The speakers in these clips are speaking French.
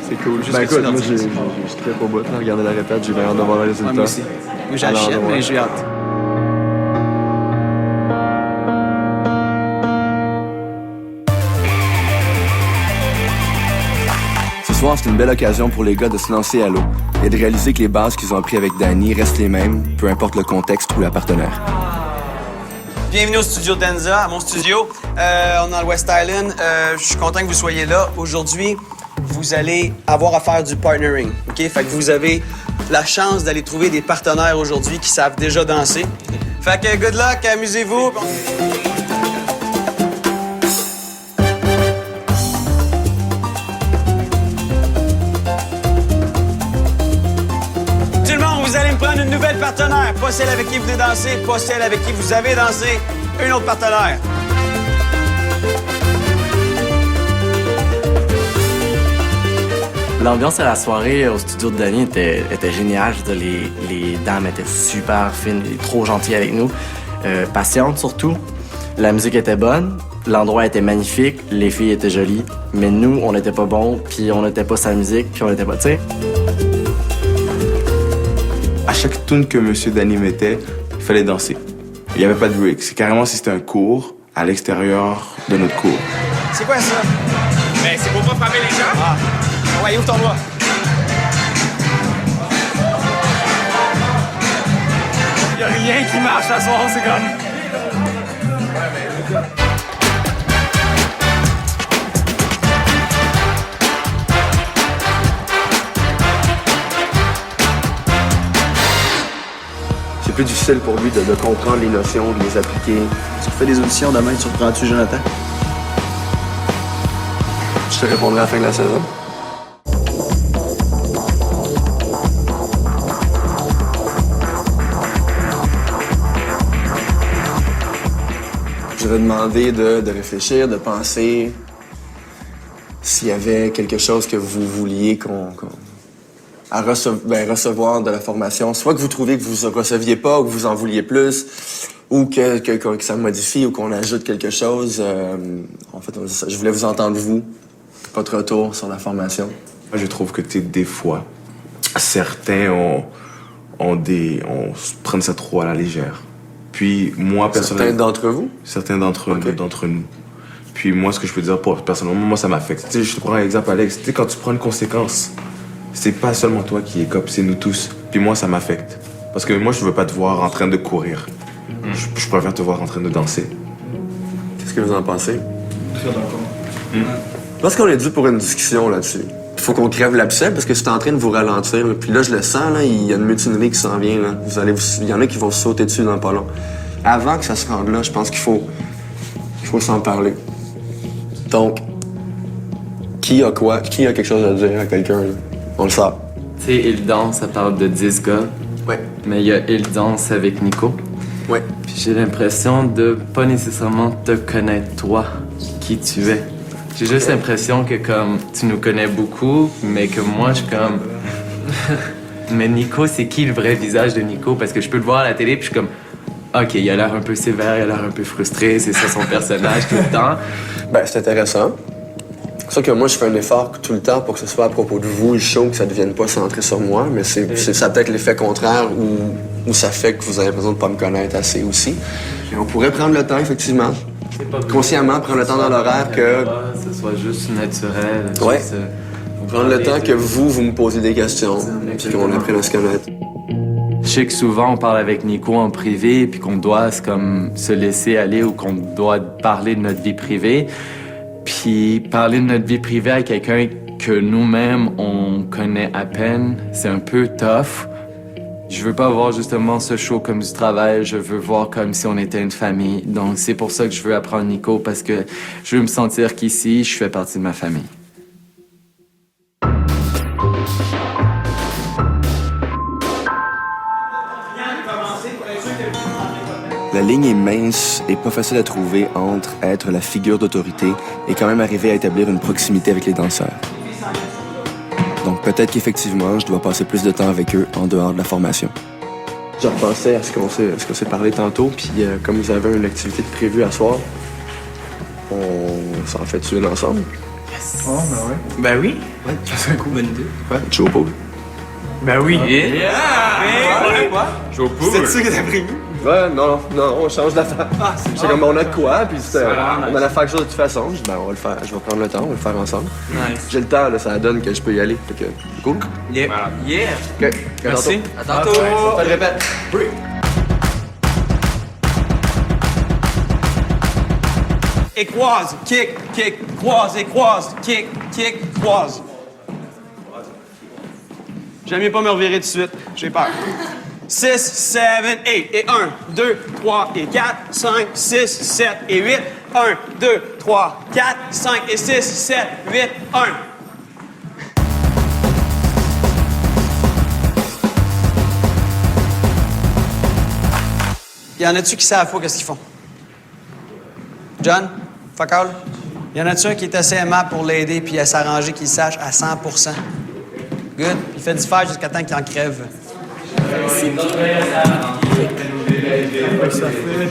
C'est cool. Juste Ben que tu écoute, leur moi, dises. j'ai très au bout, là, regarder la répète, j'ai bien hâte de voir le résultat. Moi aussi. Moi, j'achète, mais j'ai hâte. Ce soir, c'est une belle occasion pour les gars de se lancer à l'eau et de réaliser que les bases qu'ils ont appris avec Danny restent les mêmes, peu importe le contexte ou la partenaire. Bienvenue au studio Denza, à mon studio. On est dans le West Island. Je suis content que vous soyez là. Aujourd'hui, vous allez avoir à faire du partnering. OK? Fait que vous avez la chance d'aller trouver des partenaires aujourd'hui qui savent déjà danser. Fait que good luck, amusez-vous. Tout le monde, vous allez me prendre une nouvelle partenaire. Pas celle avec qui vous venez danser, pas celle avec qui vous avez dansé. Une autre partenaire. L'ambiance à la soirée au studio de Danny était géniale. Je veux dire, les dames étaient super fines, trop gentilles avec nous, patientes surtout. La musique était bonne, l'endroit était magnifique, les filles étaient jolies, mais nous, on n'était pas bons, puis on n'était pas sa musique, puis on n'était pas, tu sais. À chaque tune que M. Danny mettait, il fallait danser. Il n'y avait pas de break. C'est carrément si c'était un cours à l'extérieur de notre cours. C'est quoi ça? Mais c'est pour pas frapper les gens. Ah. Ouais, ouvre ton doigt. Y a rien qui marche à soir, c'est comme... C'est plus difficile pour lui de comprendre les notions, de les appliquer. Tu fais des auditions demain, tu reprends-tu Jonathan? Je te répondrai à la fin de la saison. Je vais demander de réfléchir, de penser s'il y avait quelque chose que vous vouliez recevoir de la formation. Soit que vous trouviez que vous ne receviez pas ou que vous en vouliez plus, ou que ça modifie ou qu'on ajoute quelque chose. En fait, je voulais vous entendre, vous, votre retour sur la formation. Moi, je trouve que des fois, certains prennent ça trop à la légère. Puis moi, personnellement... Certains d'entre vous? Certains d'entre nous. Puis moi, ce que je peux dire, personnellement, moi, ça m'affecte. Tu sais, je te prends un exemple, Alex. Tu sais, quand tu prends une conséquence, c'est pas seulement toi qui écope, c'est nous tous. Puis moi, ça m'affecte. Parce que moi, je veux pas te voir en train de courir. Je préfère te voir en train de danser. Qu'est-ce que vous en pensez? Très d'accord. Je pense qu'on est dû pour une discussion là-dessus. Il faut qu'on crève l'abcès parce que c'est en train de vous ralentir. Là. Puis là, je le sens, là, il y a une mutinerie qui s'en vient. Là. Il y en a qui vont se sauter dessus dans pas long. Avant que ça se rende là, je pense qu'il faut s'en parler. Donc, qui a quoi? Qui a quelque chose à dire à quelqu'un? Là? On le sait. Tu sais, Il danse, ça parle de 10 gars, Ouais. mais il y a Il danse avec Nico. Ouais. Puis j'ai l'impression de pas nécessairement te connaître toi, qui tu es. J'ai juste l'impression que comme tu nous connais beaucoup, mais que moi je suis comme... mais Nico, c'est qui le vrai visage de Nico? Parce que je peux le voir à la télé puis je suis comme... OK, il a l'air un peu sévère, il a l'air un peu frustré, c'est ça son personnage tout le temps. Ben, c'est intéressant. C'est pour ça que moi, je fais un effort tout le temps pour que ce soit à propos de vous, le show, que ça ne devienne pas centré sur moi. Mais ça a peut-être l'effet contraire où ça fait que vous avez besoin de ne pas me connaître assez aussi. Et on pourrait prendre le temps, effectivement. Consciemment, prendre le temps dans l'horaire que... Que ce soit juste naturel. Ouais. Juste, Prendre le temps que vous me posez des questions, puis qu'on apprenne à se connaître. Je sais que souvent on parle avec Nico en privé, puis qu'on doit comme se laisser aller ou qu'on doit parler de notre vie privée. Puis parler de notre vie privée à quelqu'un que nous-mêmes on connaît à peine, c'est un peu tough. Je veux pas voir justement ce show comme du travail, je veux voir comme si on était une famille. Donc c'est pour ça que je veux apprendre Nico, parce que je veux me sentir qu'ici, je fais partie de ma famille. La ligne est mince et pas facile à trouver entre être la figure d'autorité et quand même arriver à établir une proximité avec les danseurs. Donc peut-être qu'effectivement, je dois passer plus de temps avec eux en dehors de la formation. Je repensais à ce qu'on s'est parlé tantôt, puis comme vous avez une activité de prévue à soir, on s'en fait une ensemble. Oh, ben ouais. Ben oui. Ça serait cool, bonne idée. Joe Pool. Ben oui. Mais quoi? Joe Pool. C'est ça que t'as pris? Ouais, non, on change d'affaire. C'est comme on a de quoi, puis on allait faire quelque chose de toute façon. Je dis, ben, on va le faire, je vais prendre le temps, on va le faire ensemble. Nice. J'ai le temps, là, ça donne que je peux y aller. Fait que, cool. Yeah. Yeah. OK. Merci. À tantôt. Je te répète. Et croise, kick, kick, croise, et croise, kick, kick, croise. J'aime mieux pas me revirer tout de suite, j'ai peur. 6, 7, 8. Et 1, 2, 3 et 4, 5, 6, 7 et 8. 1, 2, 3, 4, 5 et 6, 7, 8, 1. Y en a-tu qui savent pas qu'est-ce qu'ils font? John? Fuck all? Y en a-tu un qui est assez aimable pour l'aider puis à s'arranger qu'il sache à 100 Good. Il fait du faire jusqu'à temps qu'il en crève. Tu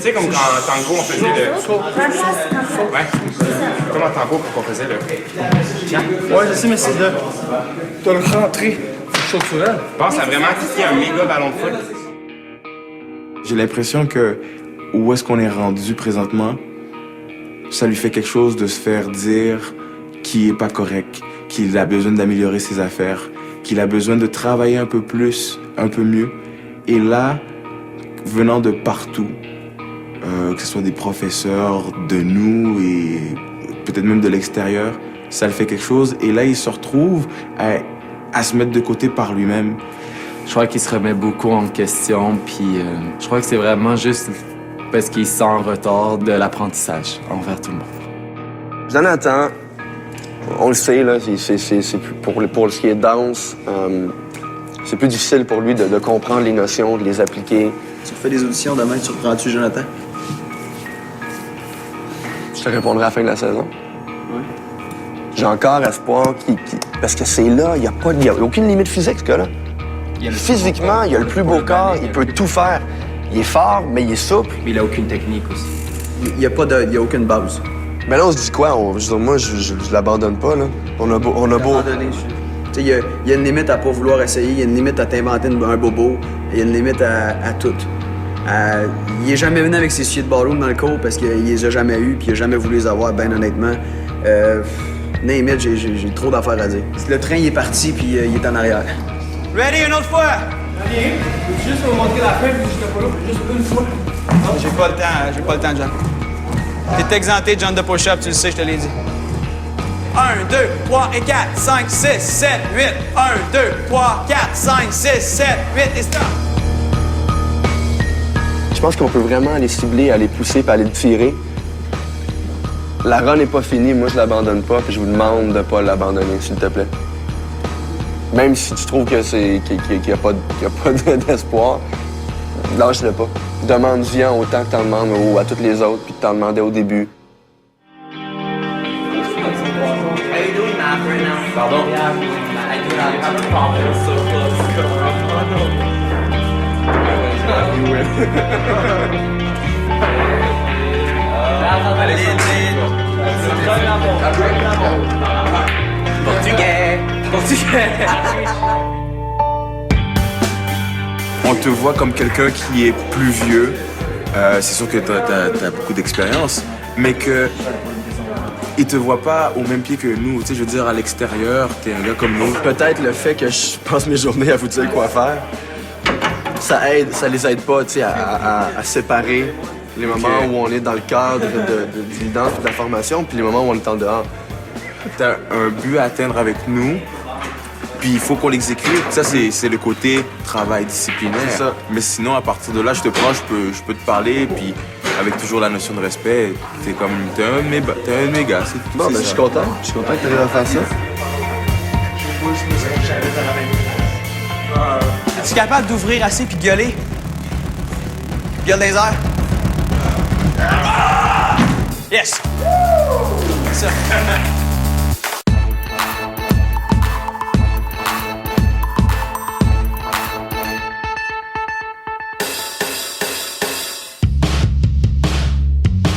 sais, comme quand en tango, on faisait le. Ouais. Comme en tango, qu'on faisait le. Ouais, je sais, mais c'est là. T'as le rentré. Chose sur elle. Je pense à vraiment qu'il y a un méga ballon de foot. J'ai l'impression que où est-ce qu'on est rendu présentement, ça lui fait quelque chose de se faire dire qu'il est pas correct, qu'il a besoin d'améliorer ses affaires, qu'il a besoin de travailler un peu plus, un peu mieux. Et là, venant de partout, que ce soit des professeurs, de nous et peut-être même de l'extérieur, ça le fait quelque chose. Et là, il se retrouve à se mettre de côté par lui-même. Je crois qu'il se remet beaucoup en question, puis je crois que c'est vraiment juste parce qu'il se sent en retard de l'apprentissage envers tout le monde. Jonathan, on le sait, là, c'est plus pour ce qui est danse, c'est plus difficile pour lui de comprendre les notions, de les appliquer. Tu fais des auditions demain, tu reprends-tu Jonathan? Je te répondrai à la fin de la saison. Oui. J'ai encore espoir parce que c'est là, il n'y a aucune limite physique, ce gars-là. Physiquement, il a le plus beau corps, il peut tout faire. Il est fort, mais il est souple. Mais il a aucune technique aussi. Il n'y a aucune base. Mais là, on se dit quoi? Moi, je l'abandonne pas, là. On a beau... Il y a une limite à pas vouloir essayer, il y a une limite à t'inventer un bobo, il y a une limite à tout. Il est jamais venu avec ses souliers de ballroom dans le cours parce qu'il les a jamais eus puis il a jamais voulu les avoir, ben honnêtement. Name it, j'ai trop d'affaires à dire. Le train, il est parti puis il est en arrière. Ready, une autre fois! Allez, peux-tu juste me montrer la fin puis j'étais pas là, juste une fois? J'ai pas le temps, John. T'es exempté, John, de push-up, tu le sais, je te l'ai dit. 1, 2, 3 et 4, 5, 6, 7, 8. 1, 2, 3, 4, 5, 6, 7, 8 et stop! Je pense qu'on peut vraiment aller cibler, aller pousser puis aller le tirer. La run n'est pas finie, moi je l'abandonne pas, puis je vous demande de pas l'abandonner, s'il te plaît. Même si tu trouves que qu'il y a pas d'espoir, lâche-le pas. Demande-en autant que t'en demandes à toutes les autres, puis que t'en demandais au début. Pardon? Portugais! On te voit comme quelqu'un qui est plus vieux. C'est sûr que t'as beaucoup d'expérience, mais que il te voit pas au même pied que nous. Tu sais, je veux dire, à l'extérieur, t'es un gars comme nous. Peut-être le fait que je passe mes journées à vous dire quoi faire, ça les aide pas, tu sais, à séparer les moments où on est dans le cadre de l'identité et de la formation, puis les moments où on est en dehors. T'as un but à atteindre avec nous, puis il faut qu'on l'exécute. Ça, c'est le côté travail disciplinaire. C'est ça. Mais sinon, à partir de là, je te prends, je peux te parler, puis avec toujours la notion de respect, t'es un de mes gars, c'est tout. Bon, c'est ben, ça. je suis content que tu arrives à faire ça. Es-tu capable d'ouvrir assez puis de gueuler? Gueule des airs. Yes! C'est ça.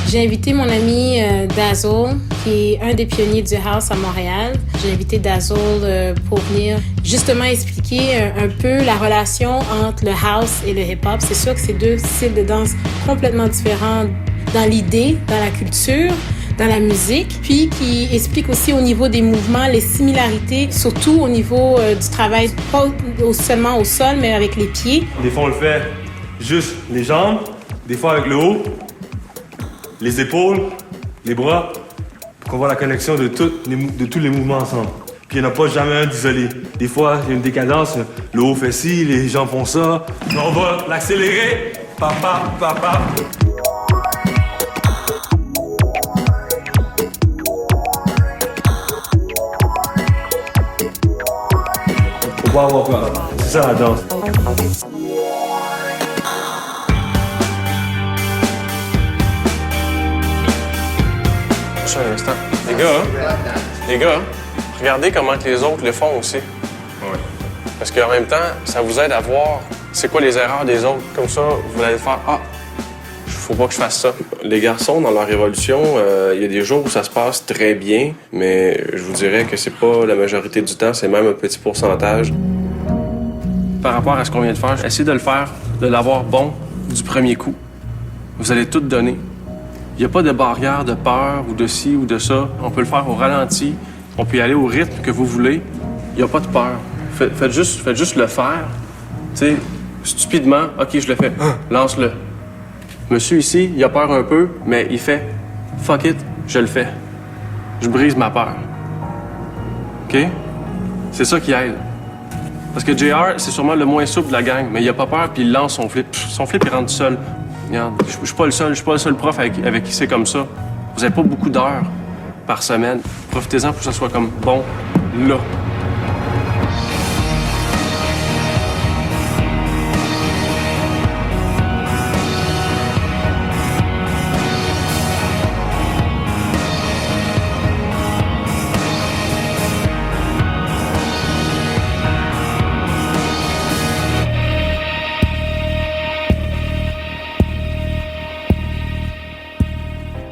J'ai invité mon ami Dazzle qui est un des pionniers du house à Montréal. J'ai invité Dazzle pour venir justement expliquer un peu la relation entre le house et le hip-hop. C'est sûr que c'est deux styles de danse complètement différents dans l'idée, dans la culture, dans la musique, puis qui explique aussi au niveau des mouvements les similarités, surtout au niveau du travail, pas seulement au sol, mais avec les pieds. Des fois, on le fait juste les jambes, des fois avec le haut, les épaules, les bras, pour qu'on voit la connexion de tous les mouvements ensemble. Puis il n'y en a pas jamais un d'isolé. Des fois, il y a une décadence, le haut fait ci, les jambes font ça. On va l'accélérer, papa, papa. Faut pas avoir peur. C'est ça la danse. Un instant. Les gars, regardez comment que les autres le font aussi. Ouais. Parce qu'en même temps, ça vous aide à voir c'est quoi les erreurs des autres. Comme ça, vous allez faire « Ah, faut pas que je fasse ça ». Les garçons, dans leur évolution, il y a des jours où ça se passe très bien, mais je vous dirais que c'est pas la majorité du temps, c'est même un petit pourcentage. Par rapport à ce qu'on vient de faire, essayez de le faire, de l'avoir bon du premier coup. Vous allez tout donner. Il n'y a pas de barrière de peur ou de ci ou de ça. On peut le faire au ralenti. On peut y aller au rythme que vous voulez. Il n'y a pas de peur. Faites juste le faire. Tu sais, stupidement, OK, je le fais. Lance-le. Monsieur ici, il a peur un peu, mais il fait « Fuck it, je le fais. Je brise ma peur. » OK? C'est ça qui aide. Parce que JR, c'est sûrement le moins souple de la gang, mais il a pas peur puis il lance son flip. Son flip, il rentre seul. Regarde, je suis pas le seul prof avec qui c'est comme ça. Vous avez pas beaucoup d'heures par semaine. Profitez-en pour que ça soit comme bon là.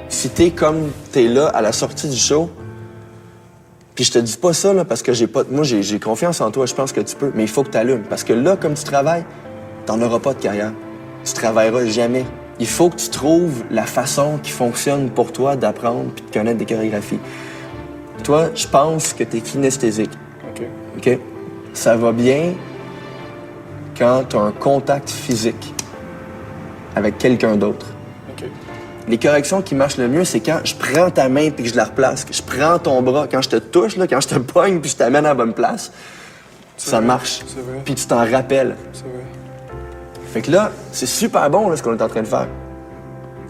Si t'es comme t'es là à la sortie du show, puis je te dis pas ça là, parce que j'ai confiance en toi, je pense que tu peux, mais il faut que t'allumes. Parce que là, comme tu travailles, t'en auras pas de carrière. Tu travailleras jamais. Il faut que tu trouves la façon qui fonctionne pour toi d'apprendre puis de connaître des chorégraphies. Toi, je pense que t'es kinesthésique. OK? Ça va bien quand t'as un contact physique avec quelqu'un d'autre. Les corrections qui marchent le mieux, c'est quand je prends ta main puis que je la replace, que je prends ton bras, quand je te touche, là, quand je te pogne puis je t'amène à la bonne place, ça marche. C'est vrai. Puis tu t'en rappelles. C'est vrai. Fait que là, c'est super bon là, ce qu'on est en train de faire.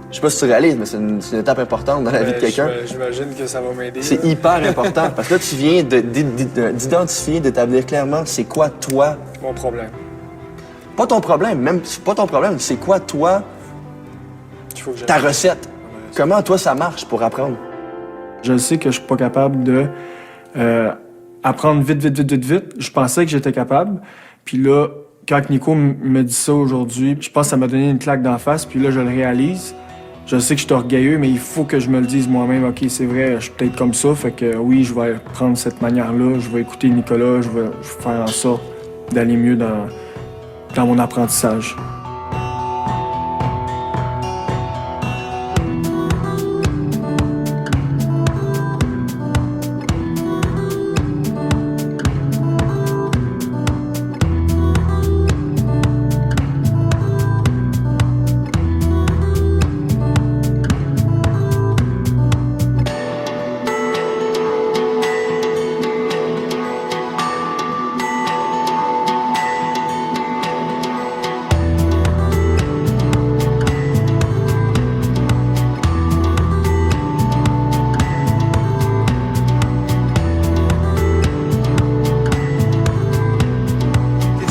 Je sais pas si tu réalises, mais c'est une étape importante dans la vie de quelqu'un. J'imagine que ça va m'aider. C'est hyper important parce que là, tu viens d'identifier, d'établir clairement c'est quoi toi. Mon problème. Pas ton problème, même c'est pas ton problème, c'est quoi toi, ta recette. Comment toi ça marche pour apprendre? Je sais que je suis pas capable de apprendre vite. Je pensais que j'étais capable. Puis là, quand Nico me dit ça aujourd'hui, je pense que ça m'a donné une claque d'en face. Puis là, je le réalise. Je sais que je suis orgueilleux, mais il faut que je me le dise moi-même. OK, c'est vrai, je suis peut-être comme ça. Fait que oui, je vais prendre cette manière-là. Je vais écouter Nicolas. Je vais faire en sorte d'aller mieux dans mon apprentissage.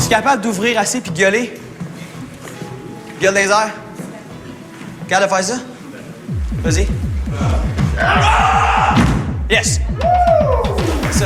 Capable d'ouvrir assez puis gueuler? Gueule dans les airs. Capable de faire ça? Vas-y. Yes! C'est ça.